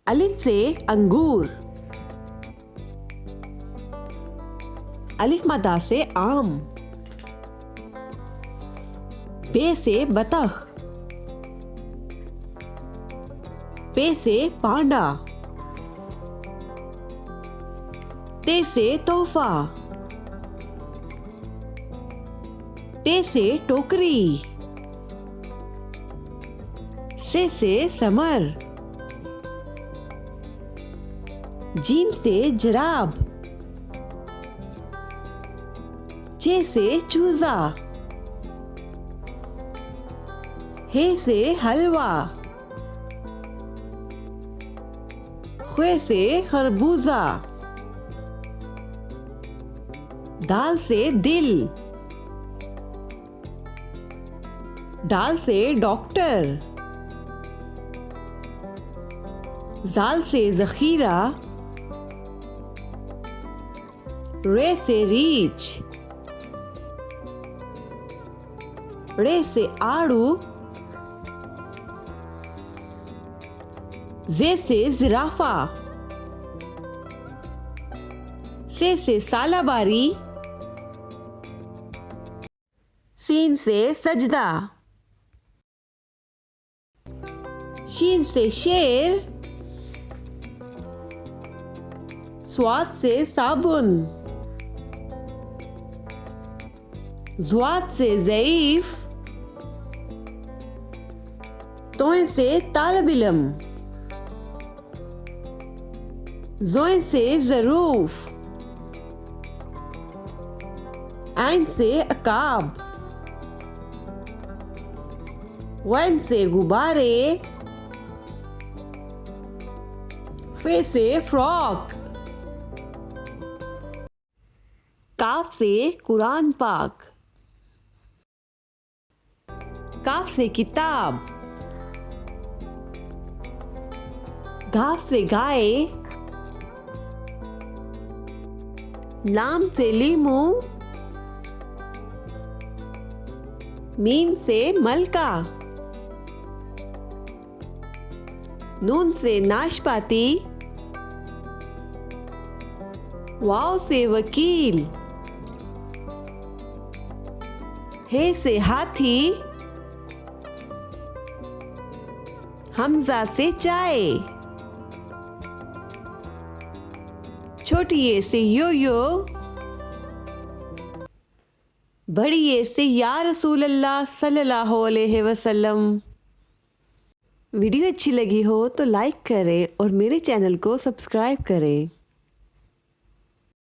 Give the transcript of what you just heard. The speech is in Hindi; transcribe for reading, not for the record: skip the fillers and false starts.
अलिफ से अंगूर। अलिफ मदा से आम। बे से बतख। पे से पांडा। ते से तोहफा। टे से टोकरी। से समर। जीम से जराब। चे से चूजा। हे से हलवा। ख्वे से खरबूजा। दाल से दिल। डाल से डॉक्टर। जाल से जखीरा। रे से रीछ। रे से आड़ू। जे से जिराफा। से सालाबारी। सीन से सजदा। शीन से शेर। स्वाद से साबुन। ज़्वाद से ज़ईफ। तोइन से तालब इल्म। ज़ोइन से ज़रूफ। आइन से अकाब। गैन से गुब्बारे। फे से फ्रॉक। काफ से कुरान पाक। काफ से किताब। घाफ से गाय। लाम से लीमू। मीम से मलका। नून से नाशपाती। वाव से वकील। हे से हाथी। हमजा से चाय। छोटी ए से यो यो। बड़ी ए से या रसूल अल्लाह सल्लल्लाहु अलैहि वसल्लम। वीडियो अच्छी लगी हो तो लाइक करें और मेरे चैनल को सब्सक्राइब करें।